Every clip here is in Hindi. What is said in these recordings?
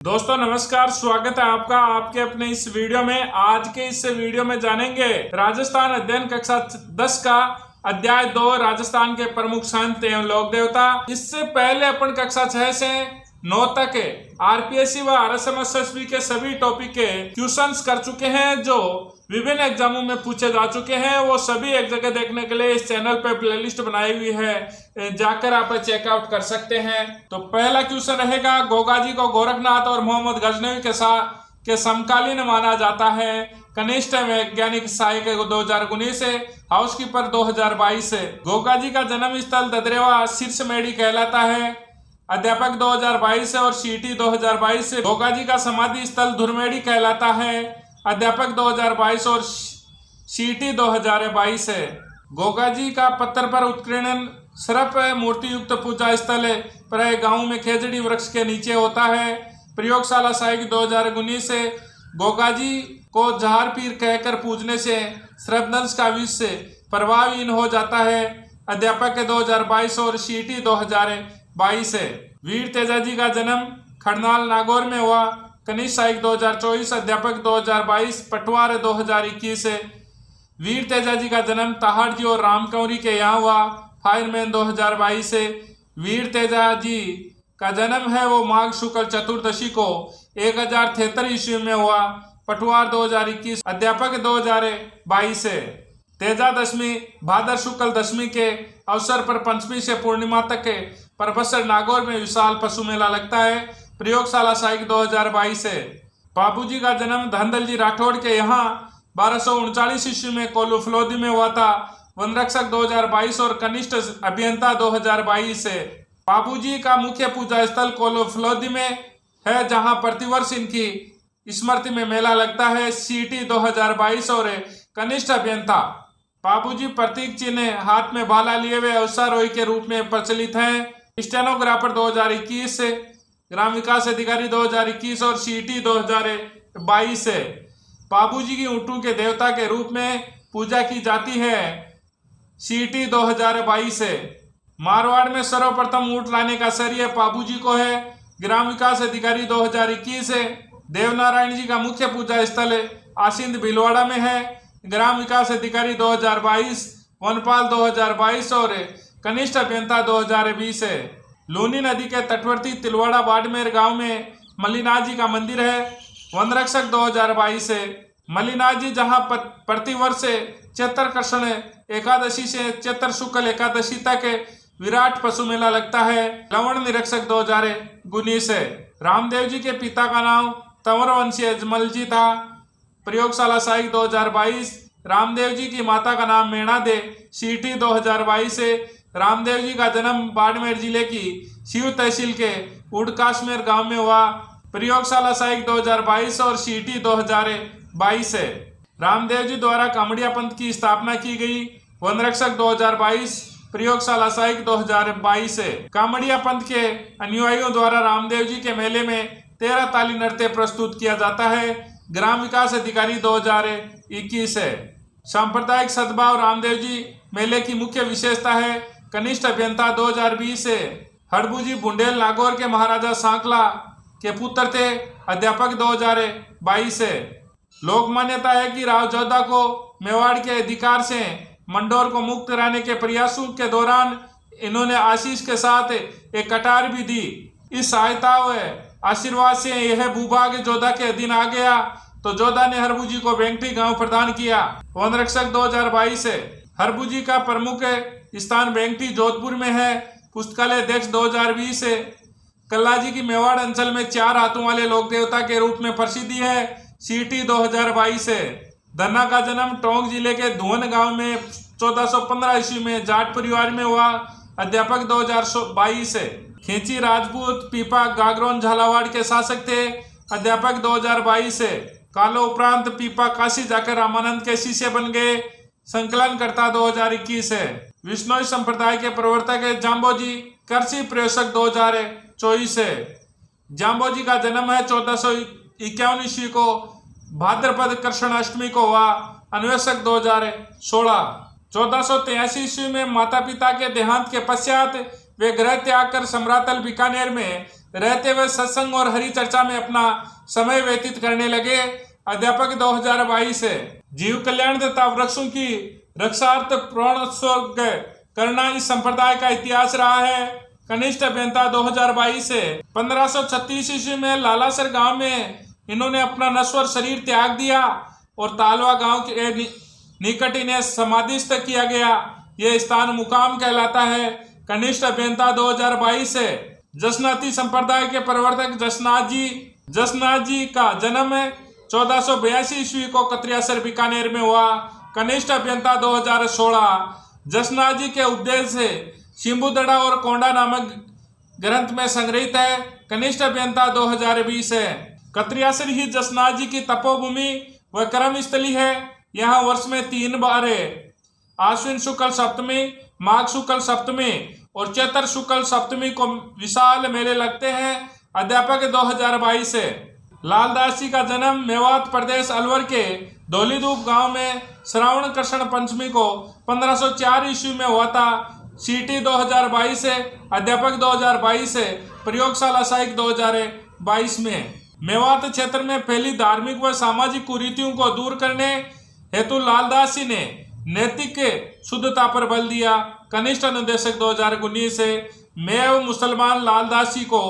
दोस्तों नमस्कार, स्वागत है आपका आपके अपने इस वीडियो में। आज के इस वीडियो में जानेंगे राजस्थान अध्ययन कक्षा 10 का अध्याय 2 राजस्थान के प्रमुख संत एवं लोक देवता। इससे पहले अपन कक्षा 6 से 9 तक आरपीएससी व आरएसएमएसएसबी के सभी टॉपिक के क्वेश्चंस कर चुके हैं जो विभिन्न एग्जामों में पूछे जा चुके हैं। वो सभी एक जगह देखने के लिए इस चैनल पे प्लेलिस्ट बनाई हुई है, जाकर आप चेकआउट कर सकते हैं। तो पहला क्वेश्चन रहेगा, गोगा जी को गोरखनाथ और मोहम्मद गजनवी के समकालीन माना जाता है। कनिष्ठ वैज्ञानिक सहायक 2019 है, हाउसकीपर 2022 है। गोगा जी का जन्म स्थल ददरेवा शीर्ष मेडी कहलाता है। अध्यापक 2022 है और सीटी 2022 है। गोगा जी का समाधि स्थल धुरमेड़ी कहलाता है। अध्यापक 2022 और सीटी 2022 है। गोगा जी का पत्थर पर उत्कीर्णन सर्प मूर्ति युक्त पूजा स्थल है, प्राय गांव में खेजड़ी वृक्ष के नीचे होता है। प्रयोगशाला साहिक 2019 से गोगा जी को जहार पीर कहकर पूजने से श्रद्धांश का विष से प्रभावहीन हो जाता है। अध्यापक 2022 और सीटी 2022 है। वीर तेजा जी का जन्म खड़नाल नागौर में हुआ। कनिष्ठ सहायक 2024, अध्यापक 2022, पटवार 2021 है। वीर तेजा जी का जन्म ताहाड़ जी और रामकौरी के यहाँ हुआ। फायरमैन 2022 है। वीर तेजा जी का जन्म है वो माघ शुक्ल चतुर्दशी को 1073 ईस्वी में हुआ। पटवार 2021, अध्यापक 2022 है। तेजा दशमी भादर शुक्ल दशमी के अवसर पर पंचमी से पूर्णिमा तक के परबसर नागौर में विशाल पशु मेला लगता है। प्रयोगशाला साहिक 2022 है। बाबूजी का जन्म धनदल जी राठौड़ के यहाँ 1239 ईस्वी में कोलूफलोदी में हुआ था। वन रक्षक 2022 और कनिष्ठ अभियंता 2022 है। बाबूजी का मुख्य पूजा स्थल कोलूफलोदी में है, जहां प्रतिवर्ष इनकी स्मृति में मेला लगता है। सीटी 2022 और कनिष्ठ अभियंता बाबूजी प्रतीक चिन्ह हाथ में भाला लिए हुए अवसारोही के रूप में प्रचलित हैं। स्टेनोग्राफर 2021 से, ग्राम विकास अधिकारी 2021 और सीटी 2022 है। बाबूजी की ऊँटों के देवता के रूप में पूजा की जाती है। सीटी 2022 है। मारवाड़ में सर्वप्रथम ऊँट लाने का श्रेय बाबूजी को है। ग्राम विकास अधिकारी 2021 है। देवनारायण जी का मुख्य पूजा स्थल आसिंद भीलवाड़ा में है। ग्राम विकास अधिकारी 2022, वनपाल 2022 और कनिष्ठ अभियंता 2020 है। लूनी नदी के तटवर्ती तिलवाड़ा बाड़मेर गांव में मल्लीनाथ जी का मंदिर है। वन रक्षक 2022 है। मल्लीनाथ जी जहां प्रतिवर्ष चैत्रकृष्ण एकादशी से चैत्र शुक्ल एकादशी तक विराट पशु मेला लगता है। लवण निरीक्षक 2019 है। रामदेव जी के पिता का नाम तंवर वंशी अजमल जी था। प्रयोगशाला साहिक 2022। रामदेव जी की माता का नाम मेणा दे। सीटी 2022 है। रामदेव जी का जन्म बाड़मेर जिले की शिव तहसील के उड़काश्मेर गांव में हुआ। प्रयोगशाला साहिक 2022 और सीटी 2022 है। रामदेव जी द्वारा कामड़िया पंथ की स्थापना की गई। वन रक्षक 2022, प्रयोगशाला साहिक 2022 है। कामड़िया पंथ के अनुयायियों द्वारा रामदेव जी के मेले में 13 ताली नृत्य प्रस्तुत किया जाता है। ग्राम विकास अधिकारी 2021 है। सांप्रदायिक सद्भाव रामदेव जी मेले की मुख्य विशेषता है। कनिष्ठ अभियंता 2020 है। हड़बूजी बुंडेल नागौर के महाराजा सांकला के पुत्र थे। अध्यापक 2022 है। लोक मान्यता है कि राव जोधा को मेवाड़ के अधिकार से मंडोर को मुक्त कराने के प्रयासों के दौरान इन्होंने आशीष के साथ एक कटार भी दी। इस सहायता व आशीर्वाद से यह भूभाग जोधा के अधीन आ गया, तो जोधा ने हरबूजी को वेंकटी गांव प्रदान किया। वन रक्षक 2022 है। हरबूजी का प्रमुख स्थान वेंकटी जोधपुर में है। पुस्तकालय अध्यक्ष 2020 है। कल्लाजी की मेवाड़ अंचल में 4 हाथों वाले लोक देवता के रूप में प्रसिद्धि है। सीटी 2022 है। धन्ना का जन्म टोंक जिले के धुवन गांव में 1415 ईस्वी में जाट परिवार में हुआ। अध्यापक 2022 है। खींची राजपूत पीपा गागरोन झालावाड़ के शासक थे। अध्यापक 2022 है। कालो उपरांत पीपा काशी जाकर रामानंद के शिष्य बन गए। संकलनकर्ता 2021 है। विष्णोई संप्रदाय के प्रवर्तक है जाम्बोजी। कृषि प्रयोजक 2024 है। जाम्बोजी का जन्म है 1451 ईस्वी को भाद्रपद कृष्ण अष्टमी को हुआ। अन्वेषक 2016। 1483 ईस्वी में माता पिता के देहांत के पश्चात वे गृह त्याग कर सम्रातल बीकानेर में रहते हुए सत्संग और हरि चर्चा में अपना समय व्यतीत करने लगे। अध्यापक 2022 है। जीव कल्याण तथा वृक्षों की रक्षार्थ प्रणोत्सर्ग करना इस संप्रदाय का इतिहास रहा है। कनिष्ठ अभियंता 2022 है। 1536 ईस्वी में लालासर गांव में इन्होंने अपना नश्वर शरीर त्याग दिया और तालवा गांव के निकट इन्हें समाधिस्थ किया गया। यह स्थान मुकाम कहलाता है। कनिष्ठ अभियंता 2022 है। जसनाती संप्रदाय के प्रवर्तक जसनाथ जी का जन्म 1482 ईस्वी को कत्रियासर बीकानेर में हुआ। कनिष्ठ अभियंता 2016 जसनाथ जी के उपदेश से शिंबुदड़ा और कोंडा नामक ग्रंथ में संग्रहित है। कनिष्ठ अभियंता 2020 है। कत्रियासर ही जसनाथ जी की तपोभूमि व कर्म स्थली है। यहाँ वर्ष में 3 बार है। आश्विन शुक्ल सप्तमी, माघ शुक्ल सप्तमी और चैत्र शुक्ल सप्तमी को विशाल मेले लगते हैं। अध्यापक 2022 है। लालदास जी का जन्म मेवात प्रदेश अलवर के धौलीधूप गांव में श्रावण कृष्ण पंचमी को 1504 ईस्वी में हुआ था। सीटी 2022 है। अध्यापक 2022 है। प्रयोगशाला सहायक 2022 में। मेवात क्षेत्र में फैली धार्मिक व सामाजिक कुरीतियों को दूर करने हेतु लालदास जी ने नैतिक शुद्धता पर बल दिया। कनिष्ठ अनुदेशक 2019 से। मैं मुसलमान लालदास जी को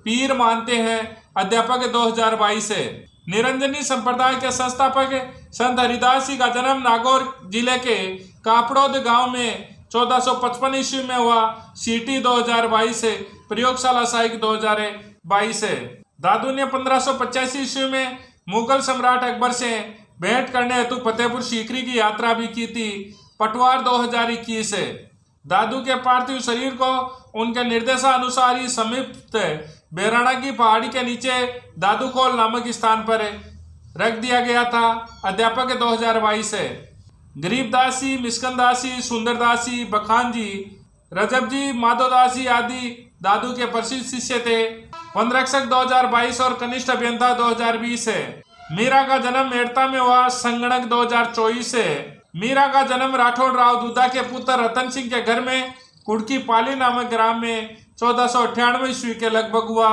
पीर मानते हैं। अध्यापक 2022 है। निरंजनी संप्रदाय के संस्थापक संत हरिदास जी का जन्म नागौर जिले के कापड़ौद गांव में 1455 ईस्वी में हुआ। सीटी 2022 से। प्रयोगशाला सहायक 2022 है। दादू ने 1585 ईस्वी में मुगल सम्राट अकबर से भेंट करने हेतु फतेहपुर सीकरी की यात्रा भी की थी। पटवार 2021 है। दादू के पार्थिव शरीर को उनके निर्देशानुसार ही समीप बेराना की पहाड़ी के नीचे दादूखोल नामक स्थान पर रख दिया गया था। अध्यापक 2022 है। गरीबदासी, मिस्कंदासी, सुंदरदासी, बखानजी, रजबजी, माधोदासी आदि दादू के प्रसिद्ध शिष्य थे। वनरक्षक 2022 और कनिष्ठ अभियंता 2020 है। मीरा का जन्म मेड़ता में हुआ। संगणक 2024 है। मीरा का जन्म राठौड़ राव दूधा के पुत्र रतन सिंह के घर में कुड़की पाली नामक ग्राम में 1498 ईस्वी के लगभग हुआ।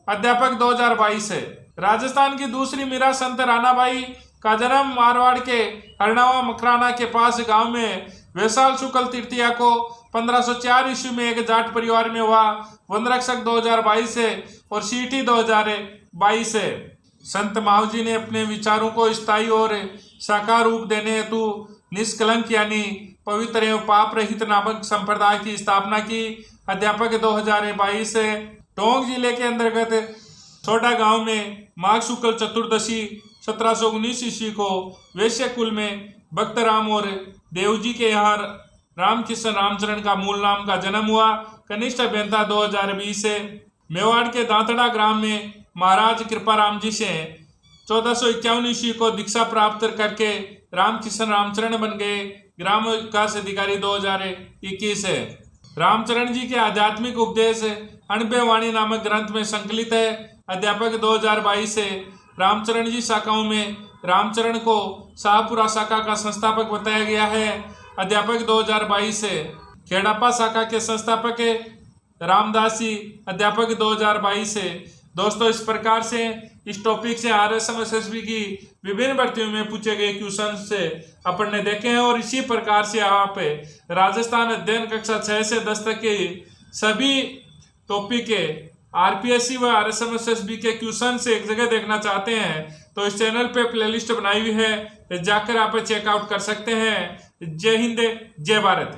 अध्यापक 2022 है। राजस्थान की दूसरी मीरा संत रानाबाई का जन्म मारवाड़ के हरनावा मकराना के पास गांव में वैशाल शुक्ल तृतीया को 1504 ईस्वी में एक जाट परिवार में हुआ। वनरक्षक 2022 है और सीटी 2022 है। संत मावजी ने अपने विचारों को स्थायी और साकार रूप देने हेतु निष्कलंक यानी पवित्र एवं पाप रहित नामक संप्रदाय की स्थापना की। अध्यापक 2022 है। टोंक जिले के अंतर्गत छोटा गांव में माघ शुक्ल चतुर्दशी 1719 ईस्वी को वैश्य कुल में भक्त राम और देवजी के यहाँ रामकृष्ण रामचरण का मूल नाम का जन्म हुआ। कनिष्ठ अभियंता 2020 है। मेवाड़ के दांतड़ा ग्राम में महाराज कृपाराम जी से 1451 ईस्वी को दीक्षा प्राप्त करके रामकृष्ण रामचरण बन गए। ग्राम विकास अधिकारी 2021 है। रामचरण जी के आध्यात्मिक उपदेश अणबे वाणी नामक ग्रंथ में संकलित है। अध्यापक 2022 से। रामचरण जी शाखाओं में रामचरण को शाहपुरा शाखा का संस्थापक बताया गया है। अध्यापक 2022 से। खेड़ापा शाखा के संस्थापक रामदास जी। अध्यापक 2022 से। दोस्तों, इस प्रकार से इस टॉपिक से RSMSSB की विभिन्न भर्तियों में पूछे गए क्वेश्चन से अपन ने देखे हैं और इसी प्रकार से आप राजस्थान अध्ययन कक्षा 6 से 10 तक के सभी टॉपिक के RPSC व RSMSSB के क्वेश्चन से एक जगह देखना चाहते हैं तो इस चैनल पे प्लेलिस्ट बनाई हुई है, जाकर आप चेकआउट कर सकते हैं। जय हिंद, जय भारत।